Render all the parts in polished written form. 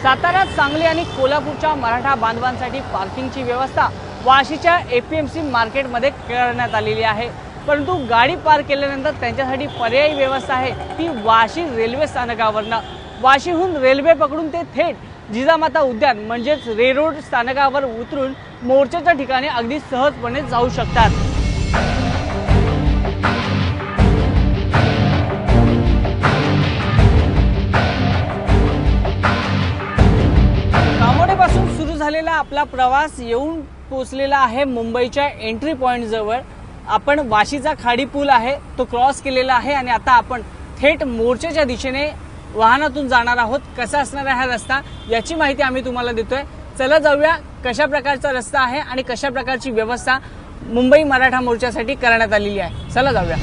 सातारा, सांगली आणि कोल्हापूरच्या मराठा बांधवांसाठी पार्किंगची व्यवस्था वाशीच्या एपीएमसी मार्केटमध्ये करण्यात आलेली आहे। परंतु गाडी पार्क केल्यानंतर त्यांच्यासाठी पर्यायी व्यवस्था आहे ती वाशी रेल्वे स्थानकावरनं। वाशीहून रेल्वे पकडून ते थेट जिजामाता उद्यान म्हणजेच रेरोड स्थानकावर उतरून मोर्चाच्या ठिकाणी अगदी सहजपणे जाऊ शकतात। कामोडेपासून सुरू झालेला आपला प्रवास येऊन पोहोचलेला आहे मुंबईच्या एंट्री पॉइंट जवळ। आपण वाशीचा खाडी पूल आहे तो क्रॉस केलेला आहे आणि आता आपण थेट मोर्चाच्या दिशेने वाहनातून जाणार आहोत। कसा असणार आहे हा रस्ता याची माहिती आम्ही तुम्हाला देतोय। चला जाऊया कशा प्रकारचा रस्ता आहे आणि कशा प्रकारची व्यवस्था मुंबई मराठा मोर्चासाठी करण्यात आलेली आहे। चला जाऊया।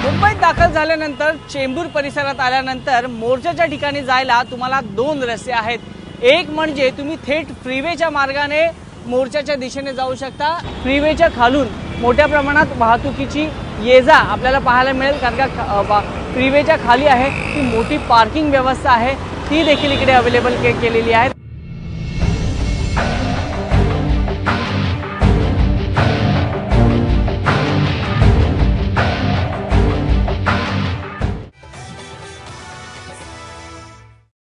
मुंबईत दाखल झाल्यानंतर चेंबूर परिसरात आल्यानंतर मोर्चाच्या ठिकाणी जायला तुम्हाला दोन रस्ते आहेत। एक म्हणजे तुम्ही थेट फ्रीवेच्या मार्गाने मोर्चाच्या दिशेने जाऊ शकता। फ्रीवेच्या खालून मोठ्या प्रमाणात वाहतुकीची ये-जा आपल्याला पाहायला मिळेल, कारण का फ्रीवेच्या खाली आहे ती मोठी पार्किंग व्यवस्था आहे ती देखील इकडे अवेलेबल केलेली आहे।